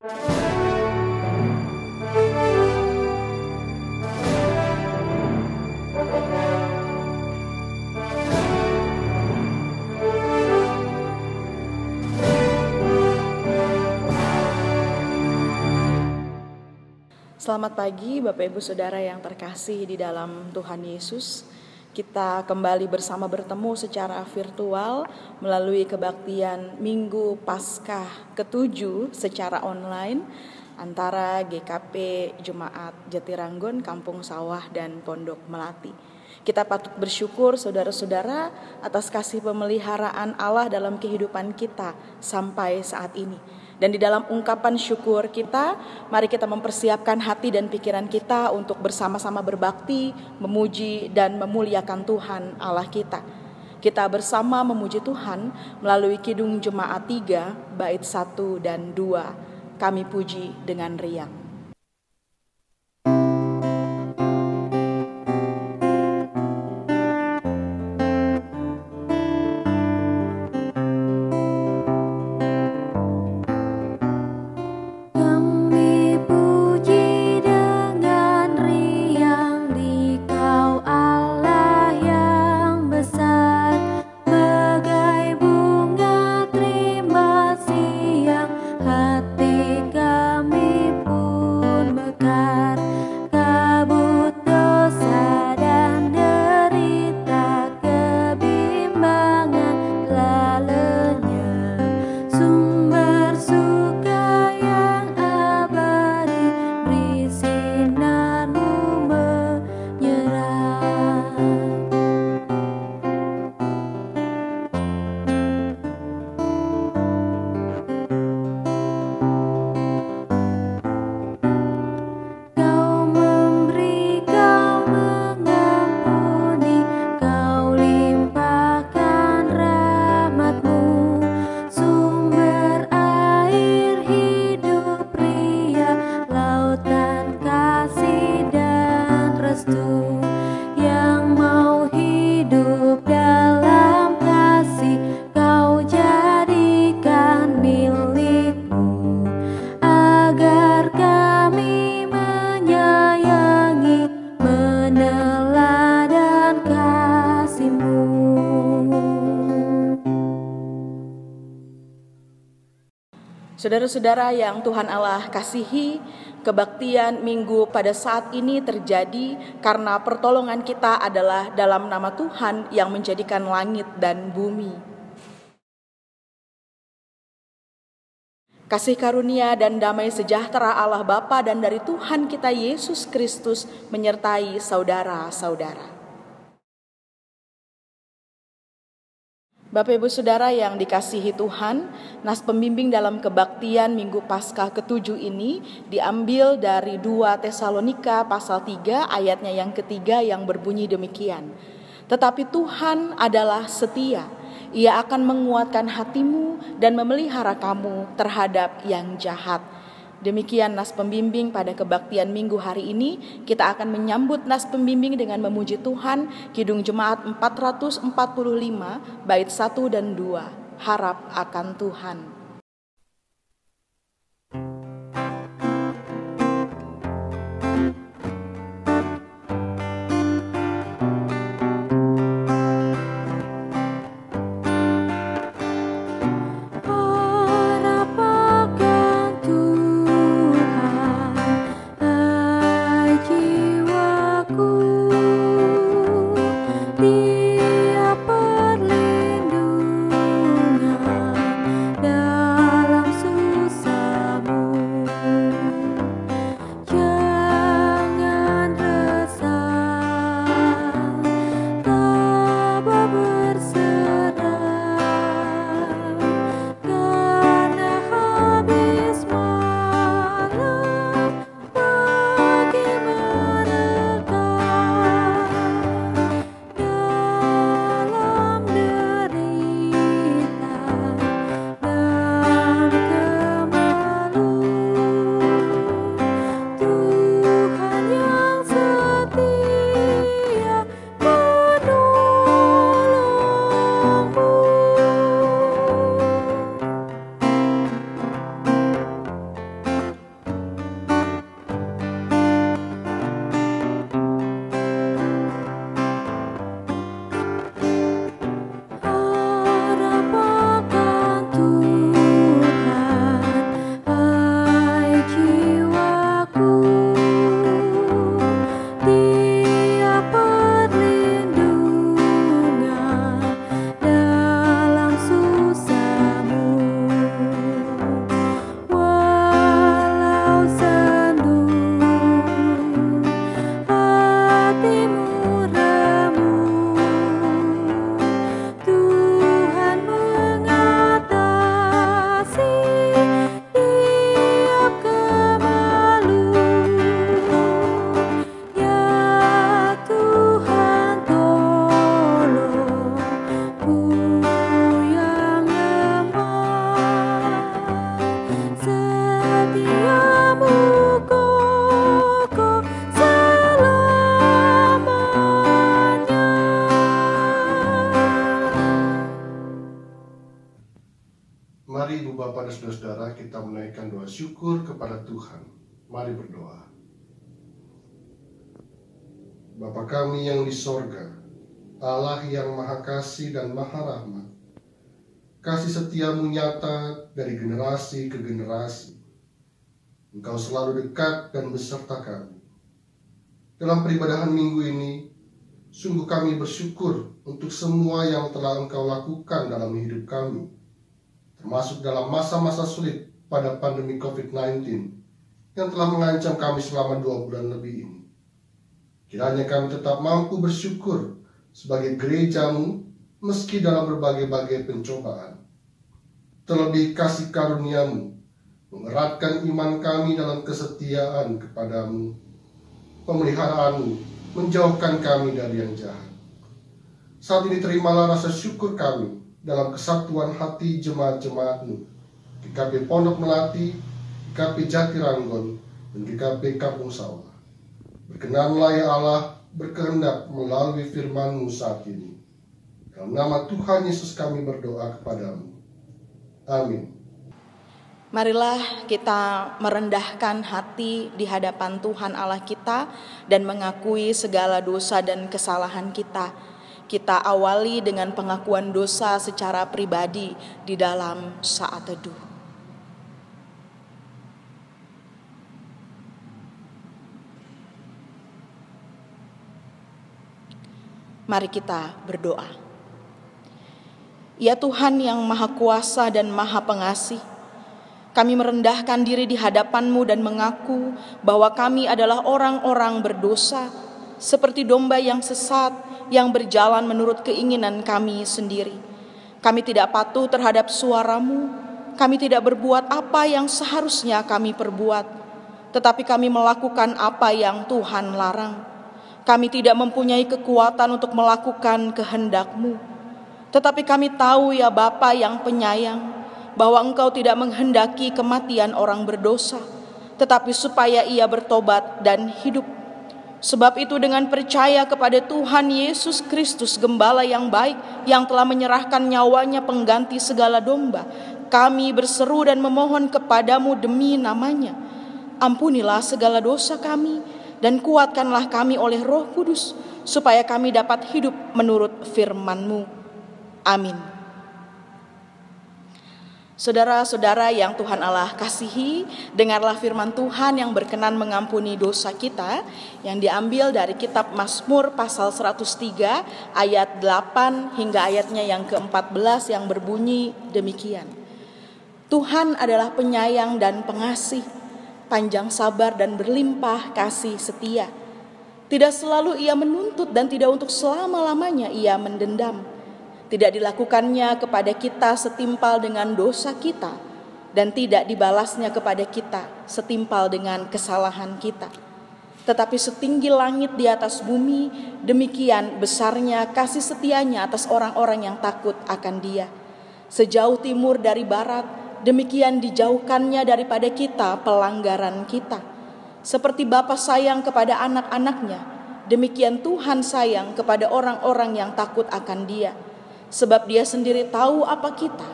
Selamat pagi Bapak Ibu Saudara yang terkasih di dalam Tuhan Yesus. Kita kembali bertemu secara virtual melalui kebaktian Minggu Paskah ke-7 secara online antara GKP Jemaat Jatiranggon, Kampung Sawah dan Pondok Melati. Kita patut bersyukur saudara-saudara atas kasih pemeliharaan Allah dalam kehidupan kita sampai saat ini. Dan di dalam ungkapan syukur kita, mari kita mempersiapkan hati dan pikiran kita untuk bersama-sama berbakti, memuji dan memuliakan Tuhan Allah kita. Kita bersama memuji Tuhan melalui Kidung Jemaat 3, bait 1 dan 2. Kami puji dengan riang. Saudara-saudara yang Tuhan Allah kasihi, kebaktian Minggu pada saat ini terjadi karena pertolongan kita adalah dalam nama Tuhan yang menjadikan langit dan bumi. Kasih karunia dan damai sejahtera Allah Bapa dan dari Tuhan kita Yesus Kristus menyertai saudara-saudara. Bapak Ibu Saudara yang dikasihi Tuhan, nas pembimbing dalam kebaktian Minggu Paskah ke-7 ini diambil dari 2 Tesalonika pasal 3 ayatnya yang ketiga yang berbunyi demikian. Tetapi Tuhan adalah setia, Ia akan menguatkan hatimu dan memelihara kamu terhadap yang jahat. Demikian nas pembimbing pada kebaktian Minggu hari ini. Kita akan menyambut nas pembimbing dengan memuji Tuhan, Kidung Jemaat 445, bait 1 dan 2. Harap akan Tuhan. Dia perlindungan setiamu kokoh selamanya. Mari Ibu Bapa dan Saudara-saudara, kita menaikkan doa syukur kepada Tuhan. Mari berdoa. Bapa kami yang di sorga, Allah yang maha kasih dan maha rahmat, kasih setiamu nyata dari generasi ke generasi. Engkau selalu dekat dan beserta kami. Dalam peribadahan minggu ini, sungguh kami bersyukur untuk semua yang telah Engkau lakukan dalam hidup kami, termasuk dalam masa-masa sulit pada pandemi COVID-19 yang telah mengancam kami selama 2 bulan lebih ini. Kiranya kami tetap mampu bersyukur sebagai gereja-Mu meski dalam berbagai-bagai pencobaan. Terlebih kasih karunia-Mu mengeratkan iman kami dalam kesetiaan kepadamu. Pemeliharaan-Mu menjauhkan kami dari yang jahat. Saat ini terimalah rasa syukur kami dalam kesatuan hati jemaat-jemaat-Mu, GKP Pondok Melati, GKP Jatiranggon, dan GKP Kampung Sawah. Berkenanlah ya Allah berkehendak melalui firman-Mu saat ini. Dalam nama Tuhan Yesus kami berdoa kepadamu. Amin. Marilah kita merendahkan hati di hadapan Tuhan Allah kita dan mengakui segala dosa dan kesalahan kita. Kita awali dengan pengakuan dosa secara pribadi di dalam saat teduh. Mari kita berdoa. Ya Tuhan yang Maha Kuasa dan Maha Pengasih, kami merendahkan diri di hadapan-Mu dan mengaku bahwa kami adalah orang-orang berdosa, seperti domba yang sesat yang berjalan menurut keinginan kami sendiri. Kami tidak patuh terhadap suara-Mu, kami tidak berbuat apa yang seharusnya kami perbuat, tetapi kami melakukan apa yang Tuhan larang. Kami tidak mempunyai kekuatan untuk melakukan kehendak-Mu, tetapi kami tahu ya Bapa yang penyayang, bahwa Engkau tidak menghendaki kematian orang berdosa, tetapi supaya ia bertobat dan hidup. Sebab itu dengan percaya kepada Tuhan Yesus Kristus, Gembala yang baik, yang telah menyerahkan nyawanya pengganti segala domba, kami berseru dan memohon kepadamu demi namanya. Ampunilah segala dosa kami, dan kuatkanlah kami oleh Roh Kudus, supaya kami dapat hidup menurut firman-Mu. Amin. Saudara-saudara yang Tuhan Allah kasihi, dengarlah firman Tuhan yang berkenan mengampuni dosa kita, yang diambil dari kitab Mazmur pasal 103 ayat 8 hingga ayatnya yang ke-14 yang berbunyi demikian. Tuhan adalah penyayang dan pengasih, panjang sabar dan berlimpah kasih setia. Tidak selalu ia menuntut dan tidak untuk selama-lamanya ia mendendam. Tidak dilakukannya kepada kita setimpal dengan dosa kita, dan tidak dibalasnya kepada kita setimpal dengan kesalahan kita. Tetapi setinggi langit di atas bumi, demikian besarnya kasih setianya atas orang-orang yang takut akan Dia. Sejauh timur dari barat, demikian dijauhkannya daripada kita pelanggaran kita. Seperti Bapa sayang kepada anak-anaknya, demikian Tuhan sayang kepada orang-orang yang takut akan Dia. Sebab Dia sendiri tahu apa kita.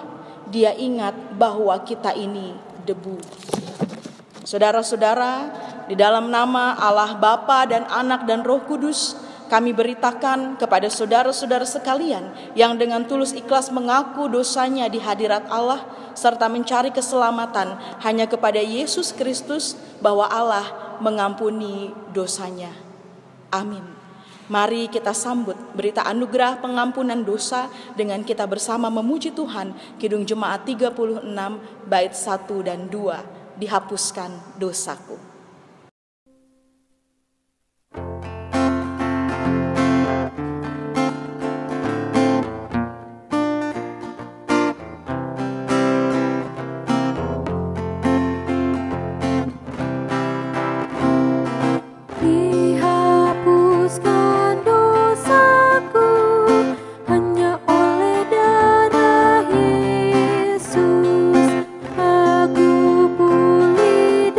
Dia ingat bahwa kita ini debu. Saudara-saudara, di dalam nama Allah Bapa dan Anak dan Roh Kudus, kami beritakan kepada saudara-saudara sekalian yang dengan tulus ikhlas mengaku dosanya di hadirat Allah serta mencari keselamatan hanya kepada Yesus Kristus, bahwa Allah mengampuni dosanya. Amin. Mari kita sambut berita anugerah pengampunan dosa dengan kita bersama memuji Tuhan. Kidung Jemaat 36 bait 1 dan 2, dihapuskan dosaku. Aku pulih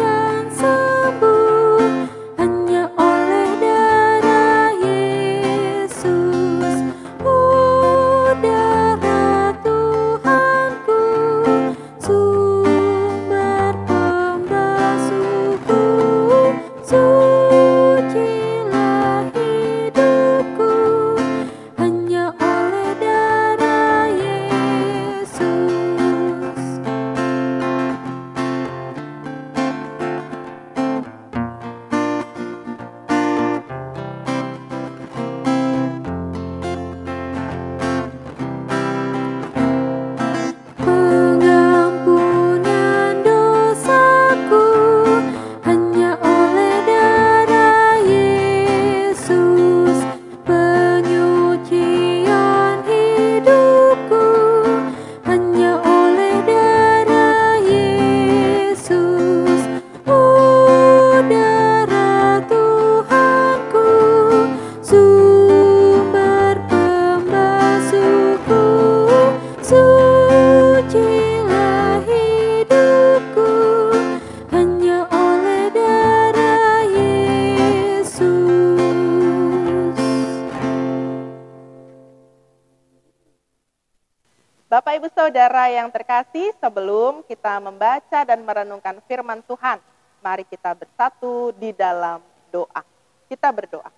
saudara yang terkasih, sebelum kita membaca dan merenungkan firman Tuhan, mari kita bersatu di dalam doa. Kita berdoa.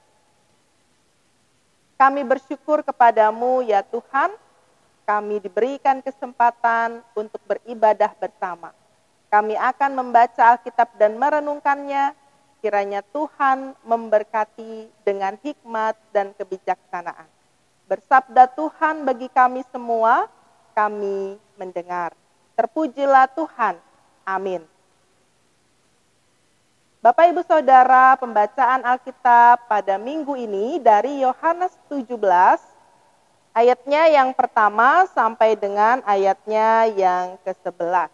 Kami bersyukur kepadamu ya Tuhan, kami diberikan kesempatan untuk beribadah bersama. Kami akan membaca Alkitab dan merenungkannya, kiranya Tuhan memberkati dengan hikmat dan kebijaksanaan. Bersabda Tuhan bagi kami semua, kami mendengar. Terpujilah Tuhan. Amin. Bapak Ibu Saudara, pembacaan Alkitab pada minggu ini dari Yohanes 17, ayatnya yang pertama sampai dengan ayatnya yang ke-11.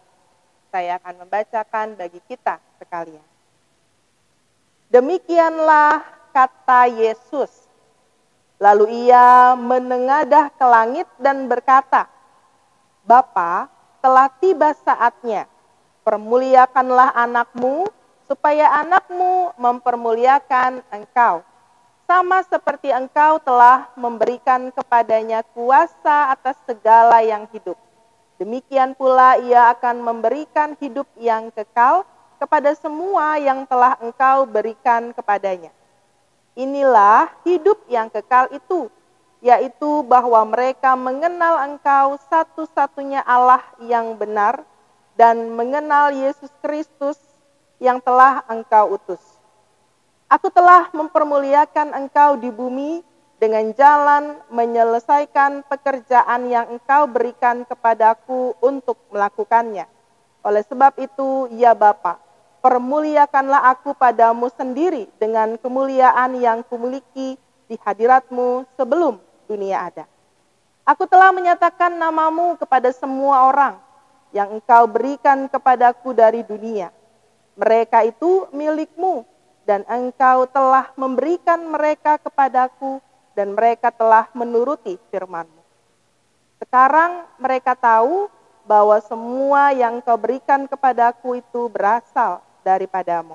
Saya akan membacakan bagi kita sekalian. Demikianlah kata Yesus. Lalu ia menengadah ke langit dan berkata, Bapa, telah tiba saatnya, permuliakanlah anakmu, supaya anakmu mempermuliakan engkau. Sama seperti engkau telah memberikan kepadanya kuasa atas segala yang hidup. Demikian pula ia akan memberikan hidup yang kekal kepada semua yang telah engkau berikan kepadanya. Inilah hidup yang kekal itu, yaitu bahwa mereka mengenal engkau satu-satunya Allah yang benar dan mengenal Yesus Kristus yang telah engkau utus. Aku telah mempermuliakan engkau di bumi dengan jalan menyelesaikan pekerjaan yang engkau berikan kepadaku untuk melakukannya. Oleh sebab itu, ya Bapa, permuliakanlah aku padamu sendiri dengan kemuliaan yang kumiliki di hadiratmu sebelum dunia ada. Aku telah menyatakan namamu kepada semua orang yang engkau berikan kepadaku dari dunia. Mereka itu milikmu dan engkau telah memberikan mereka kepadaku dan mereka telah menuruti firman-Mu. Sekarang mereka tahu bahwa semua yang engkau berikan kepadaku itu berasal daripadamu.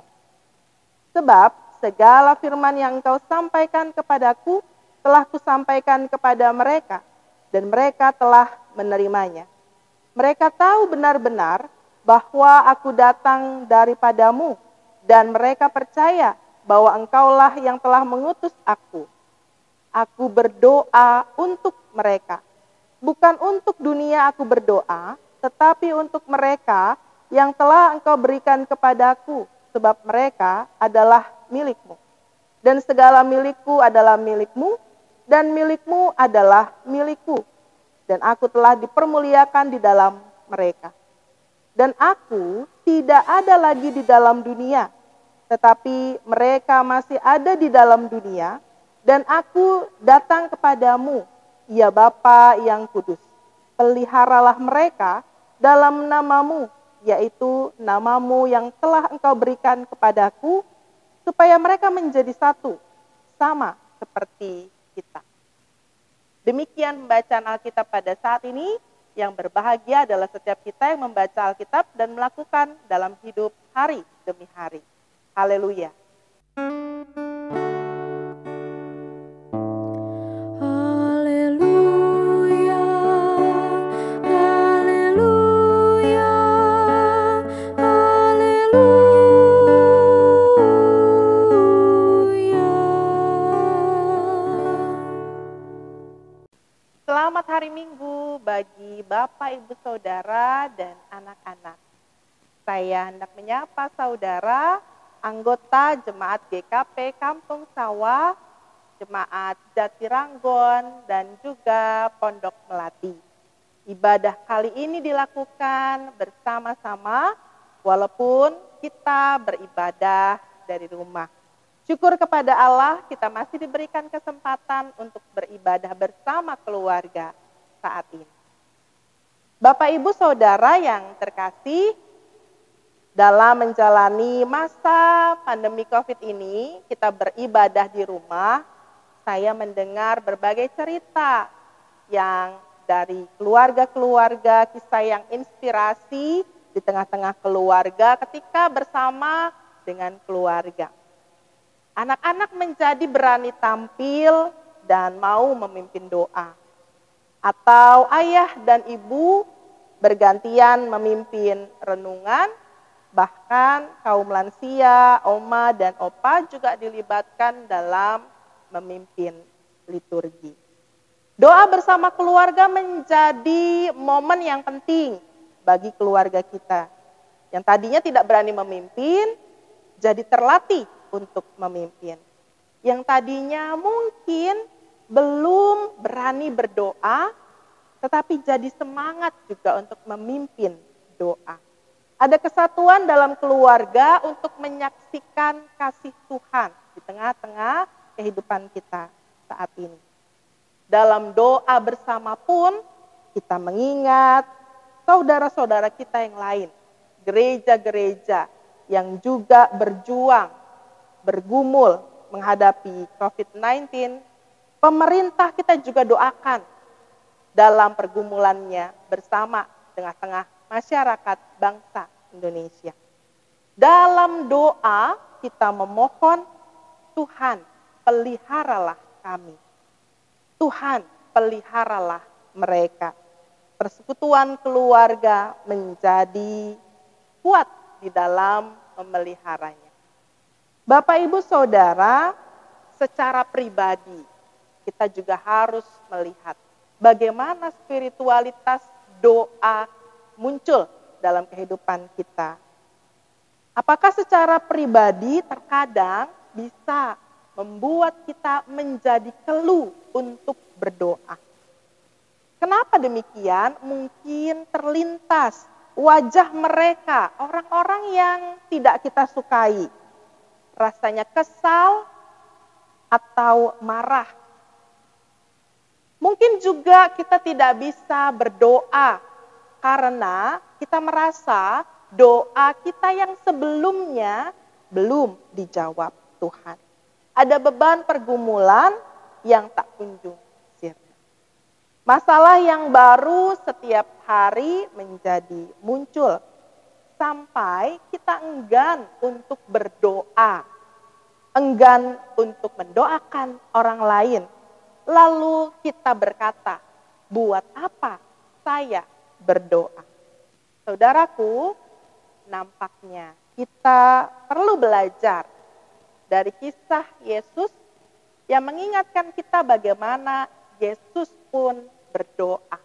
Sebab segala firman yang engkau sampaikan kepadaku telah kusampaikan kepada mereka dan mereka telah menerimanya. Mereka tahu benar-benar bahwa aku datang daripadamu dan mereka percaya bahwa engkaulah yang telah mengutus aku. Aku berdoa untuk mereka. Bukan untuk dunia aku berdoa, tetapi untuk mereka yang telah engkau berikan kepadaku, sebab mereka adalah milikmu. Dan segala milikku adalah milikmu, dan milikmu adalah milikku. Dan aku telah dipermuliakan di dalam mereka. Dan aku tidak ada lagi di dalam dunia, tetapi mereka masih ada di dalam dunia, dan aku datang kepadamu, ya Bapa yang kudus. Peliharalah mereka dalam namamu, yaitu namamu yang telah engkau berikan kepadaku, supaya mereka menjadi satu, sama seperti kita. Demikian pembacaan Alkitab pada saat ini. Yang berbahagia adalah setiap kita yang membaca Alkitab dan melakukan dalam hidup hari demi hari. Haleluya. Haleluya, haleluya, haleluya. Selamat hari Minggu bagi Bapak, Ibu, Saudara, dan anak-anak. Saya hendak menyapa saudara, anggota Jemaat GKP Kampung Sawah, Jemaat Jatiranggon, dan juga Pondok Melati. Ibadah kali ini dilakukan bersama-sama, walaupun kita beribadah dari rumah. Syukur kepada Allah, kita masih diberikan kesempatan untuk beribadah bersama keluarga saat ini. Bapak, Ibu, Saudara yang terkasih, dalam menjalani masa pandemi COVID ini, kita beribadah di rumah. Saya mendengar berbagai cerita yang dari keluarga-keluarga, kisah yang inspirasi di tengah-tengah keluarga ketika bersama dengan keluarga. Anak-anak menjadi berani tampil dan mau memimpin doa. Atau ayah dan ibu bergantian memimpin renungan, bahkan kaum lansia, oma dan opa juga dilibatkan dalam memimpin liturgi. Doa bersama keluarga menjadi momen yang penting bagi keluarga kita. Yang tadinya tidak berani memimpin, jadi terlatih untuk memimpin. Yang tadinya mungkin belum berani berdoa, tetapi jadi semangat juga untuk memimpin doa. Ada kesatuan dalam keluarga untuk menyaksikan kasih Tuhan di tengah-tengah kehidupan kita saat ini. Dalam doa bersama pun kita mengingat saudara-saudara kita yang lain, gereja-gereja yang juga berjuang, bergumul menghadapi COVID-19. Pemerintah kita juga doakan dalam pergumulannya bersama tengah-tengah masyarakat bangsa Indonesia. Dalam doa kita memohon, Tuhan peliharalah kami. Tuhan peliharalah mereka. Persekutuan keluarga menjadi kuat di dalam memeliharanya. Bapak, Ibu, Saudara, secara pribadi kita juga harus melihat bagaimana spiritualitas doa muncul dalam kehidupan kita. Apakah secara pribadi terkadang bisa membuat kita menjadi keluh untuk berdoa? Kenapa demikian? Mungkin terlintas wajah mereka, orang-orang yang tidak kita sukai. Rasanya kesal atau marah. Mungkin juga kita tidak bisa berdoa karena kita merasa doa kita yang sebelumnya belum dijawab Tuhan. Ada beban pergumulan yang tak kunjung sirna. Masalah yang baru setiap hari menjadi muncul sampai kita enggan untuk berdoa, enggan untuk mendoakan orang lain. Lalu kita berkata, buat apa saya berdoa? Saudaraku, nampaknya kita perlu belajar dari kisah Yesus yang mengingatkan kita bagaimana Yesus pun berdoa.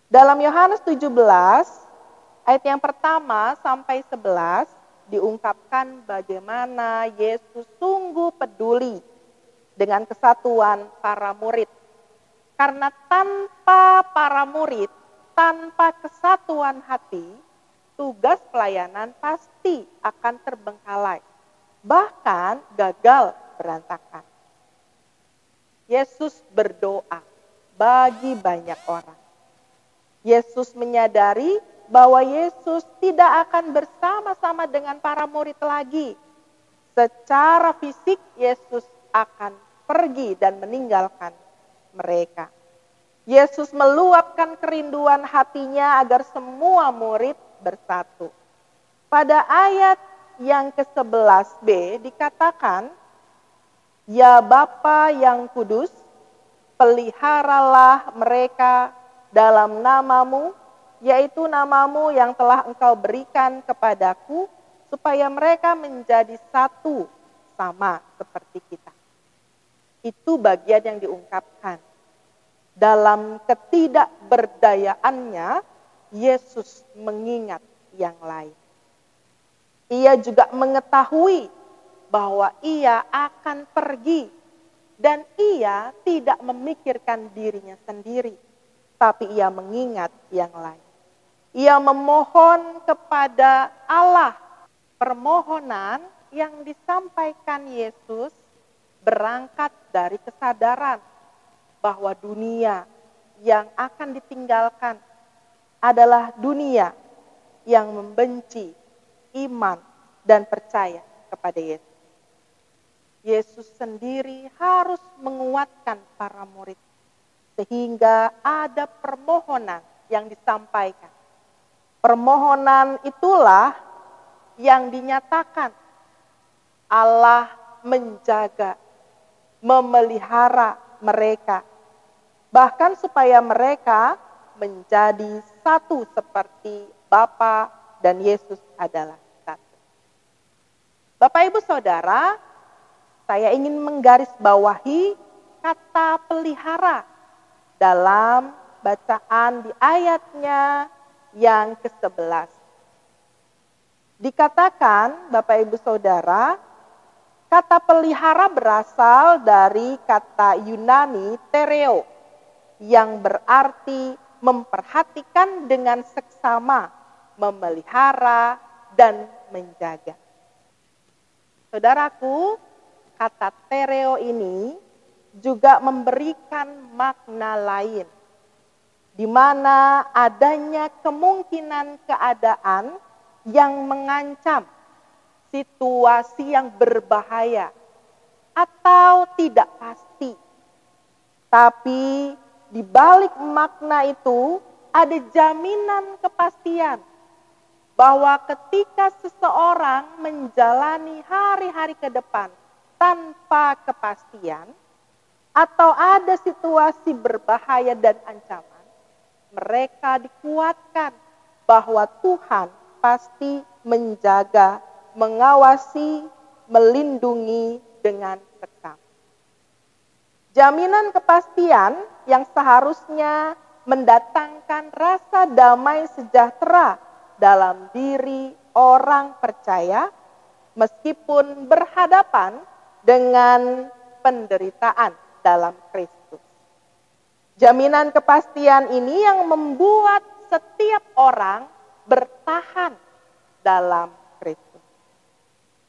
Dalam Yohanes 17, ayat yang pertama sampai 11, diungkapkan bagaimana Yesus sungguh peduli dengan kesatuan para murid. Karena tanpa para murid, tanpa kesatuan hati, tugas pelayanan pasti akan terbengkalai, bahkan gagal berantakan. Yesus berdoa bagi banyak orang. Yesus menyadari bahwa Yesus tidak akan bersama-sama dengan para murid lagi. Secara fisik Yesus akan pergi dan meninggalkan mereka. Yesus meluapkan kerinduan hatinya agar semua murid bersatu. Pada ayat yang ke-11b dikatakan, ya Bapa yang kudus, peliharalah mereka dalam namamu, yaitu namamu yang telah engkau berikan kepadaku, supaya mereka menjadi satu sama seperti kita. Itu bagian yang diungkapkan. Dalam ketidakberdayaannya, Yesus mengingat yang lain. Ia juga mengetahui bahwa ia akan pergi dan ia tidak memikirkan dirinya sendiri, tapi ia mengingat yang lain. Ia memohon kepada Allah. Permohonan yang disampaikan Yesus berangkat dari kesadaran bahwa dunia yang akan ditinggalkan adalah dunia yang membenci iman dan percaya kepada Yesus. Yesus sendiri harus menguatkan para murid sehingga ada permohonan yang disampaikan. Permohonan itulah yang dinyatakan Allah menjaga, memelihara mereka, bahkan supaya mereka menjadi satu seperti Bapa dan Yesus adalah satu. Bapak Ibu Saudara, saya ingin menggarisbawahi kata pelihara dalam bacaan di ayatnya yang ke-11. Dikatakan, Bapak Ibu Saudara, kata pelihara berasal dari kata Yunani tereo, yang berarti memperhatikan dengan seksama, memelihara, dan menjaga. Saudaraku, kata tereo ini juga memberikan makna lain, di mana adanya kemungkinan keadaan yang mengancam, situasi yang berbahaya, atau tidak pasti. Tapi di balik makna itu ada jaminan kepastian bahwa ketika seseorang menjalani hari-hari ke depan tanpa kepastian, atau ada situasi berbahaya dan ancaman, mereka dikuatkan bahwa Tuhan pasti menjaga, mengawasi, melindungi dengan seksama. Jaminan kepastian yang seharusnya mendatangkan rasa damai sejahtera dalam diri orang percaya meskipun berhadapan dengan penderitaan dalam Kristus. Jaminan kepastian ini yang membuat setiap orang bertahan dalam Kristus.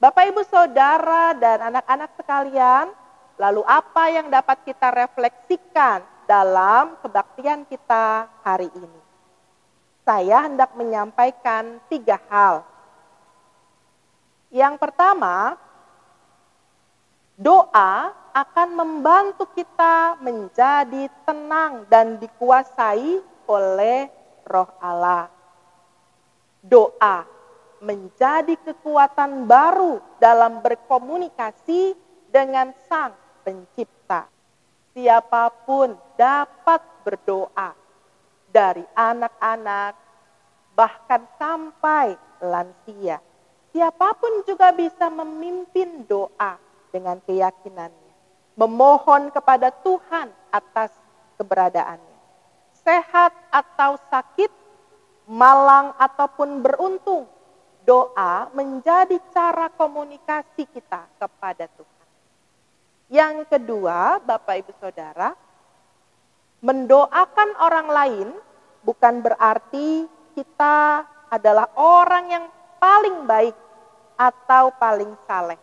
Bapak, Ibu, Saudara, dan anak-anak sekalian, lalu apa yang dapat kita refleksikan dalam kebaktian kita hari ini? Saya hendak menyampaikan 3 hal. Yang pertama, doa akan membantu kita menjadi tenang dan dikuasai oleh Roh Allah. Doa menjadi kekuatan baru dalam berkomunikasi dengan Sang Pencipta. Siapapun dapat berdoa, dari anak-anak bahkan sampai lansia. Siapapun juga bisa memimpin doa dengan keyakinannya, memohon kepada Tuhan atas keberadaannya. Sehat atau sakit, malang ataupun beruntung, doa menjadi cara komunikasi kita kepada Tuhan. Yang kedua, Bapak Ibu Saudara, mendoakan orang lain bukan berarti kita adalah orang yang paling baik atau paling saleh.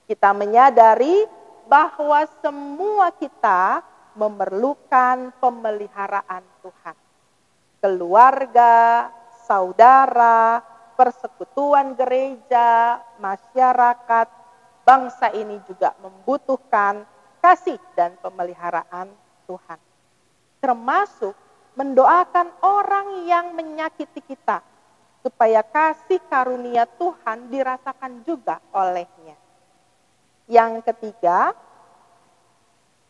Kita menyadari bahwa semua kita memerlukan pemeliharaan Tuhan. Keluarga, saudara, persekutuan gereja, masyarakat, bangsa ini juga membutuhkan kasih dan pemeliharaan Tuhan. Termasuk mendoakan orang yang menyakiti kita, supaya kasih karunia Tuhan dirasakan juga olehnya. Yang ketiga,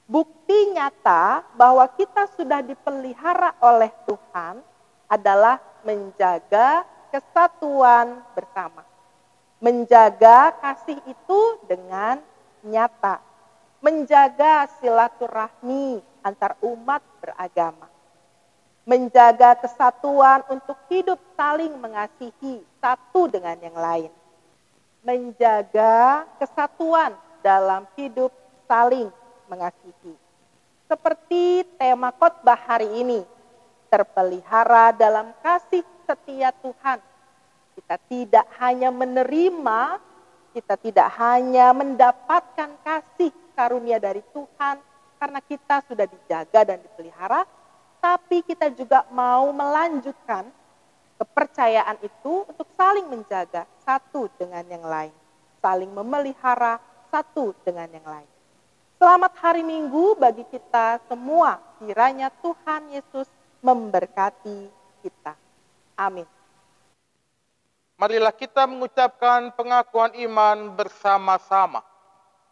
bukti nyata bahwa kita sudah dipelihara oleh Tuhan adalah menjaga kesatuan bersama. Menjaga kasih itu dengan nyata. Menjaga silaturahmi antar umat beragama. Menjaga kesatuan untuk hidup saling mengasihi satu dengan yang lain. Menjaga kesatuan dalam hidup saling mengasihi. Seperti tema khotbah hari ini, terpelihara dalam kasih setia Tuhan. Kita tidak hanya menerima, kita tidak hanya mendapatkan kasih karunia dari Tuhan karena kita sudah dijaga dan dipelihara, tapi kita juga mau melanjutkan kepercayaan itu untuk saling menjaga satu dengan yang lain, saling memelihara satu dengan yang lain. Selamat hari Minggu bagi kita semua. Kiranya Tuhan Yesus memberkati kita. Amin. Marilah kita mengucapkan pengakuan iman bersama-sama.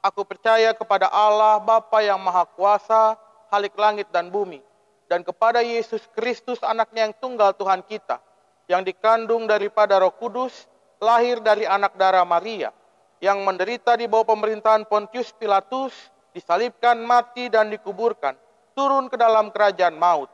Aku percaya kepada Allah Bapa yang Maha Kuasa, Khalik langit dan bumi, dan kepada Yesus Kristus anaknya yang tunggal Tuhan kita, yang dikandung daripada Roh Kudus, lahir dari anak darah Maria, yang menderita di bawah pemerintahan Pontius Pilatus, disalibkan, mati, dan dikuburkan, turun ke dalam kerajaan maut.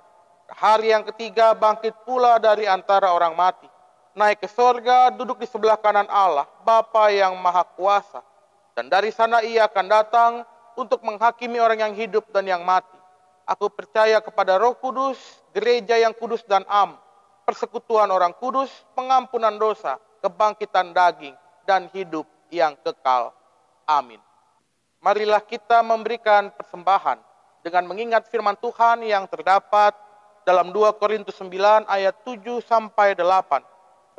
Hari yang ketiga bangkit pula dari antara orang mati, naik ke sorga, duduk di sebelah kanan Allah, Bapa yang Maha Kuasa. Dan dari sana ia akan datang untuk menghakimi orang yang hidup dan yang mati. Aku percaya kepada Roh Kudus, gereja yang kudus dan am, persekutuan orang kudus, pengampunan dosa, kebangkitan daging, dan hidup yang kekal. Amin. Marilah kita memberikan persembahan dengan mengingat firman Tuhan yang terdapat dalam 2 Korintus 9 ayat 7-8.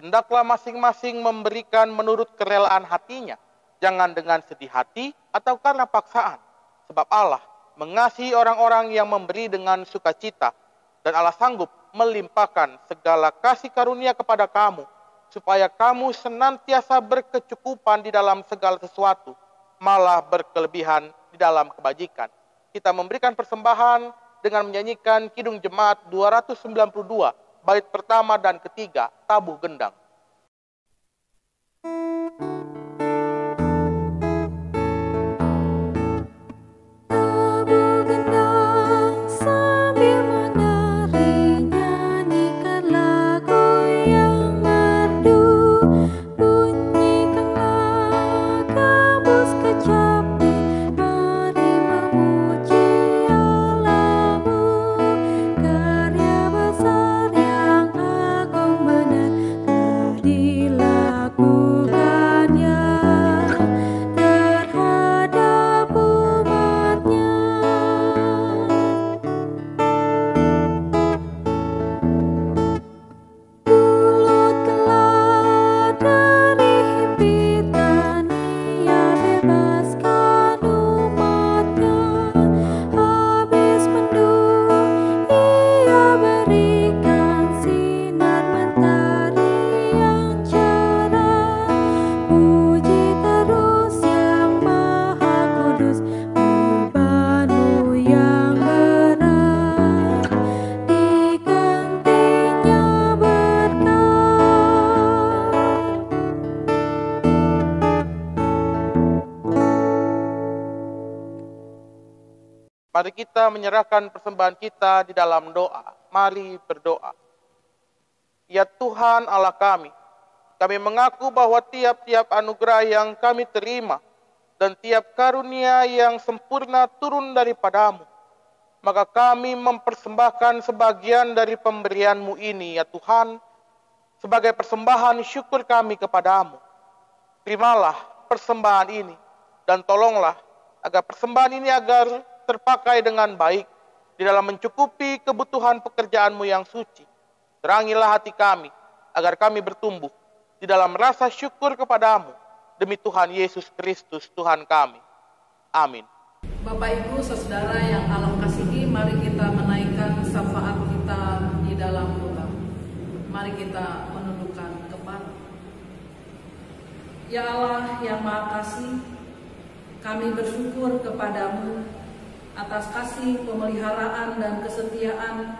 Hendaklah masing-masing memberikan menurut kerelaan hatinya, jangan dengan sedih hati atau karena paksaan. Sebab Allah mengasihi orang-orang yang memberi dengan sukacita, dan Allah sanggup melimpahkan segala kasih karunia kepada kamu, supaya kamu senantiasa berkecukupan di dalam segala sesuatu, malah berkelebihan di dalam kebajikan. Kita memberikan persembahan dengan menyanyikan Kidung Jemaat 292, bait pertama dan ketiga, tabuh gendang. Mari kita menyerahkan persembahan kita di dalam doa. Mari berdoa. Ya Tuhan Allah kami mengaku bahwa tiap-tiap anugerah yang kami terima dan tiap karunia yang sempurna turun daripadamu. Maka kami mempersembahkan sebagian dari pemberian-Mu ini, ya Tuhan, sebagai persembahan syukur kami kepadamu. Terimalah persembahan ini dan tolonglah agar persembahan ini terpakai dengan baik di dalam mencukupi kebutuhan pekerjaan-Mu yang suci. Terangilah hati kami, agar kami bertumbuh di dalam rasa syukur kepadamu, demi Tuhan Yesus Kristus Tuhan kami. Amin. Bapak Ibu Saudara yang Allah kasihi, mari kita menaikkan syafaat kita di dalam doa. Mari kita menundukkan kepala. Ya Allah yang Maha Kasih, kami bersyukur kepadamu atas kasih, pemeliharaan, dan kesetiaan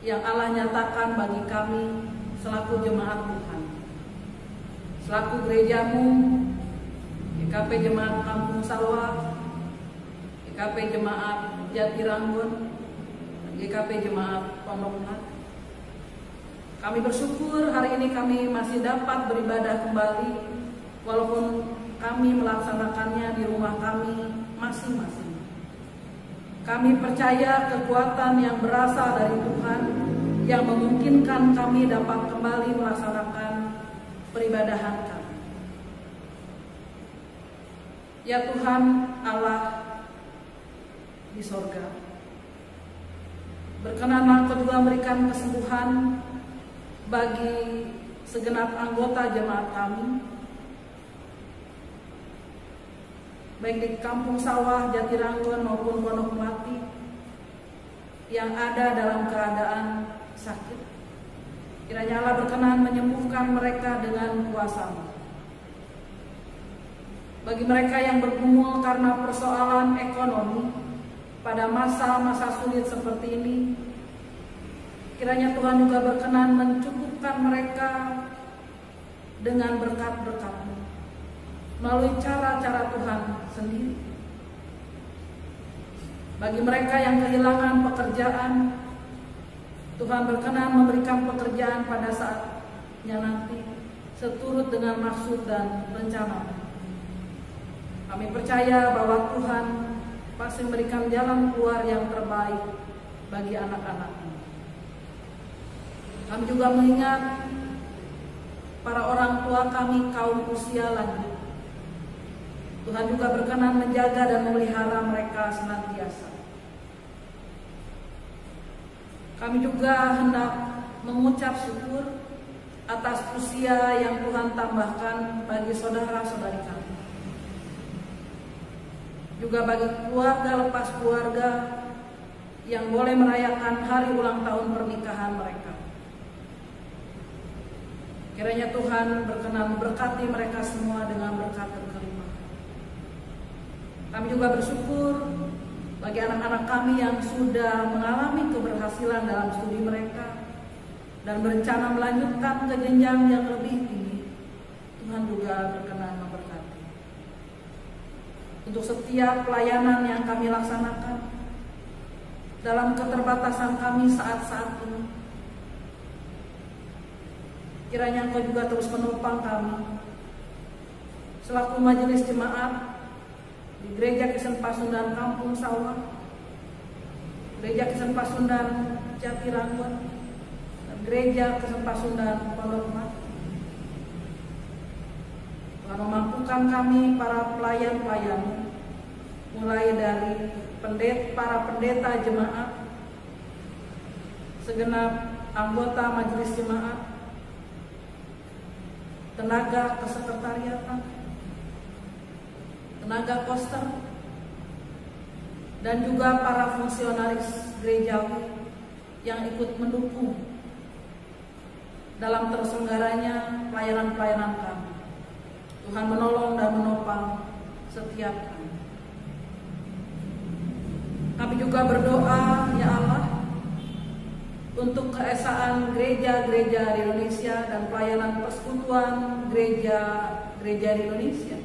yang Allah nyatakan bagi kami selaku jemaat Tuhan. Selaku gerejamu, GKP Jemaat Kampung Sawah, GKP Jemaat Jatiranggon, GKP Jemaat Pondok Melati. Kami bersyukur hari ini kami masih dapat beribadah kembali, walaupun kami melaksanakannya di rumah kami masing-masing. Kami percaya kekuatan yang berasal dari Tuhan yang memungkinkan kami dapat kembali melaksanakan peribadahan kami. Ya Tuhan Allah di sorga, berkenanlah Kau juga memberikan kesembuhan bagi segenap anggota jemaat kami, baik di Kampung Sawah, Jatiranggon maupun Pondok Melati yang ada dalam keadaan sakit. Kiranya Allah berkenan menyembuhkan mereka dengan kuasa-Mu. Bagi mereka yang bergumul karena persoalan ekonomi, pada masa-masa sulit seperti ini, kiranya Tuhan juga berkenan mencukupkan mereka dengan berkat-berkat-Mu melalui cara-cara Tuhan sendiri. Bagi mereka yang kehilangan pekerjaan, Tuhan berkenan memberikan pekerjaan pada saatnya nanti seturut dengan maksud dan rencana. Kami percaya bahwa Tuhan pasti memberikan jalan keluar yang terbaik bagi anak-anak-Mu. Kami juga mengingat para orang tua kami kaum usia lanjut. Tuhan juga berkenan menjaga dan memelihara mereka senantiasa. Kami juga hendak mengucap syukur atas usia yang Tuhan tambahkan bagi saudara-saudari kami. Juga bagi keluarga lepas keluarga yang boleh merayakan hari ulang tahun pernikahan mereka. Kiranya Tuhan berkenan memberkati mereka semua dengan berkat berkelimpah. Kami juga bersyukur bagi anak-anak kami yang sudah mengalami keberhasilan dalam studi mereka dan berencana melanjutkan ke jenjang yang lebih tinggi. Tuhan juga berkenan memberkati. Untuk setiap pelayanan yang kami laksanakan dalam keterbatasan kami saat-saat ini, kiranya Engkau juga terus menopang kami selaku majelis jemaat di Gereja Kristen Pasundan Kampung Sawah, Gereja Kristen Pasundan Jatiranggon, dan Gereja Kristen Pasundan Pondok Mati. Tuhan memampukan kami para pelayan-pelayan, mulai dari para pendeta jemaat, segenap anggota majelis jemaat, tenaga kesekretariatan, tenaga koster, dan juga para fungsionaris gerejawi yang ikut mendukung dalam terselenggaranya pelayanan-pelayanan kami. Tuhan menolong dan menopang setiap kami. Kami juga berdoa, ya Allah, untuk keesaan gereja-gereja di Indonesia dan pelayanan persekutuan gereja-gereja di Indonesia.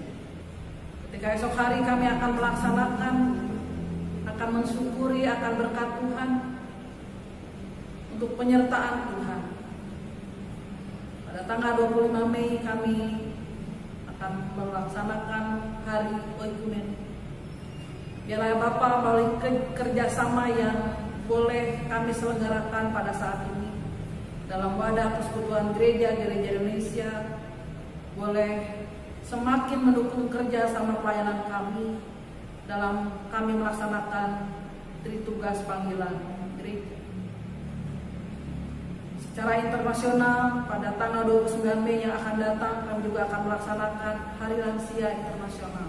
Ketika esok hari kami akan melaksanakan, akan mensyukuri akan berkat Tuhan untuk penyertaan Tuhan. Pada tanggal 25 Mei kami akan melaksanakan hari Oikumen. Biarlah Bapak melalui kerjasama yang boleh kami selenggarakan pada saat ini dalam wadah persekutuan gereja-gereja Indonesia, boleh semakin mendukung kerja sama pelayanan kami dalam kami melaksanakan tritugas panggilan gereja. Secara internasional pada tanggal 29 Mei yang akan datang kami juga akan melaksanakan Hari Lansia Internasional.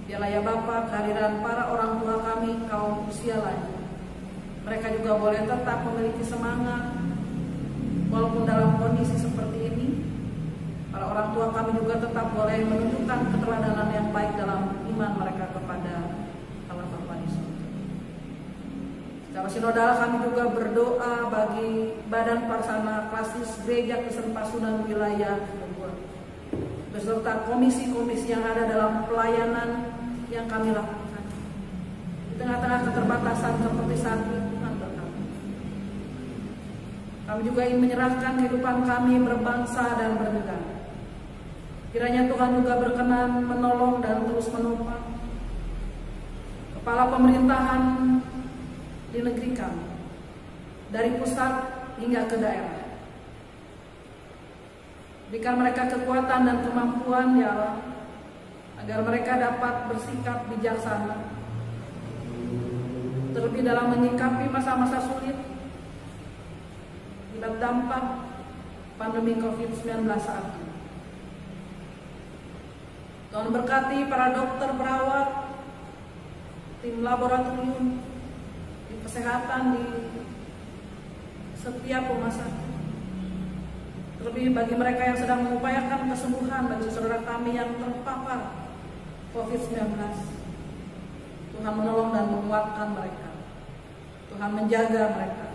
Biarlah ya Bapak, kehadiran para orang tua kami kaum usia lanjut, mereka juga boleh tetap memiliki semangat walaupun dalam kondisi seperti ini. Para orang tua kami juga tetap boleh menunjukkan keteladanan yang baik dalam iman mereka kepada Allah Bapa di surga. Secara sinodal kami juga berdoa bagi Badan Pelaksana Klasis Gereja Kristen Pasundan Wilayah Bogor, beserta komisi-komisi yang ada dalam pelayanan yang kami lakukan. Di tengah-tengah keterbatasan seperti saat ini, Tuhan berkati. Kami juga ingin menyerahkan kehidupan kami berbangsa dan bernegara. Kiranya Tuhan juga berkenan menolong dan terus menopang kepala pemerintahan di negeri kami, dari pusat hingga ke daerah. Berikan mereka kekuatan dan kemampuan, ya Allah, agar mereka dapat bersikap bijaksana, terlebih dalam menyikapi masa-masa sulit akibat dampak pandemi COVID-19 saat ini. Tuhan berkati para dokter, perawat, tim laboratorium, tim kesehatan di setiap rumah sakit. Terlebih bagi mereka yang sedang mengupayakan kesembuhan bagi saudara kami yang terpapar COVID-19. Tuhan menolong dan menguatkan mereka. Tuhan menjaga mereka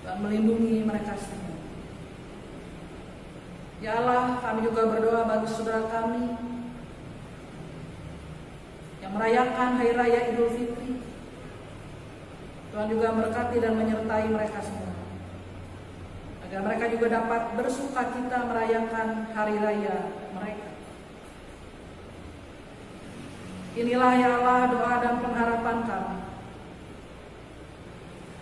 dan melindungi mereka semua. Ya Allah, kami juga berdoa bagi saudara kami yang merayakan Hari Raya Idul Fitri. Tuhan juga memberkati dan menyertai mereka semua, agar mereka juga dapat bersukacita merayakan hari raya mereka. Inilah ya Allah doa dan pengharapan kami.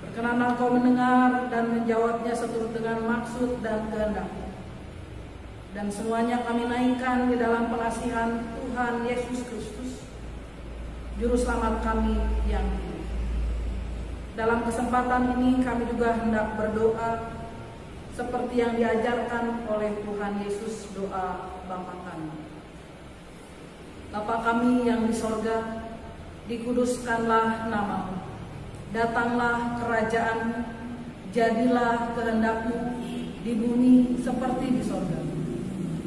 Berkenanlah Engkau mendengar dan menjawabnya seturut dengan maksud dan kehendak-Mu. Dan semuanya kami naikkan di dalam pengasihan Tuhan Yesus Kristus, Juru Selamat kami yang hidup. Dalam kesempatan ini kami juga hendak berdoa seperti yang diajarkan oleh Tuhan Yesus, doa Bapa kami. Bapa kami yang di sorga, dikuduskanlah nama-Mu. Datanglah kerajaan-Mu, jadilah kehendak-Mu di bumi seperti di sorga.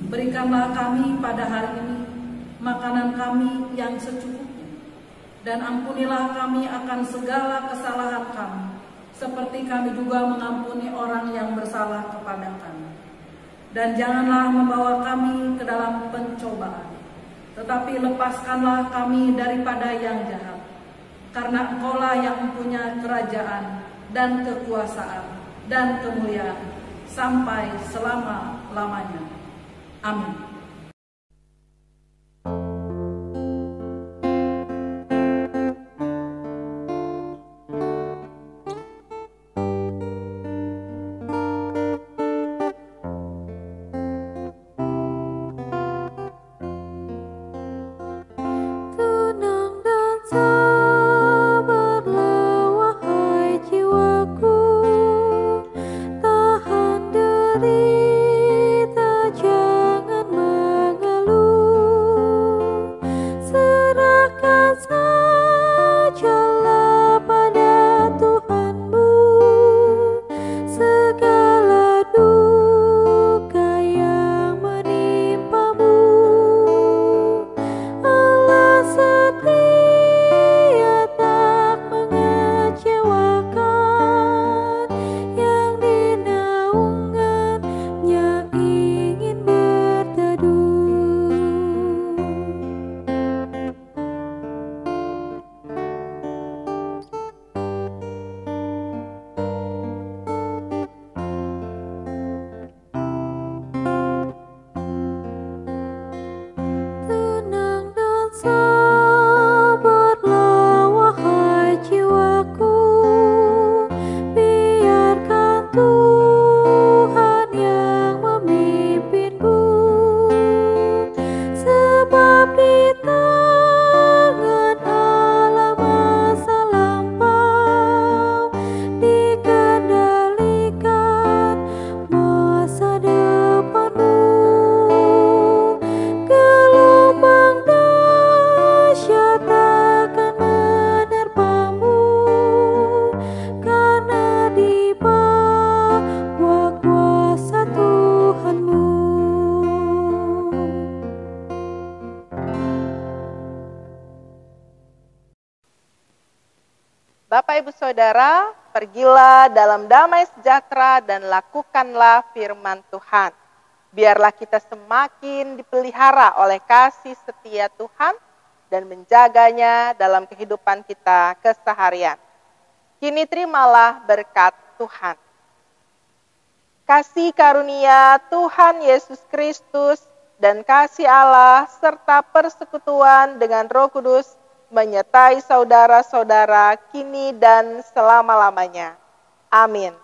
Berikanlah kami pada hari ini makanan kami yang secukupnya, dan ampunilah kami akan segala kesalahan kami, seperti kami juga mengampuni orang yang bersalah kepada kami. Dan janganlah membawa kami ke dalam pencobaan, tetapi lepaskanlah kami daripada yang jahat. Karena Engkaulah yang mempunyai kerajaan dan kekuasaan dan kemuliaan sampai selama-lamanya. Amin. Tenang dan sabarlah wahai jiwaku, tahan derita jangan mengeluh, serahkan sajalah pada Tuhanmu segala duka yang menimpamu. Allah setia tak mengecewakan, yang di naungannya ingin berteduh. Tenang dan sabarlah wahai jiwaku, biarkan Tuhan yang memimpinmu, sebab di tangan Allah masa lampau dikendalikan masa depanmu. Gelombang dahsyat akan menerpamu, karena di bawah kuasa Tuhanmu. Bapak Ibu Saudara, pergilah dalam damai sejahtera dan lakukanlah firman Tuhan. Biarlah kita semakin dipelihara oleh kasih setia Tuhan dan menjaganya dalam kehidupan kita keseharian. Kini terimalah berkat Tuhan. Kasih karunia Tuhan Yesus Kristus dan kasih Allah serta persekutuan dengan Roh Kudus menyertai saudara-saudara kini dan selama-lamanya. Amin.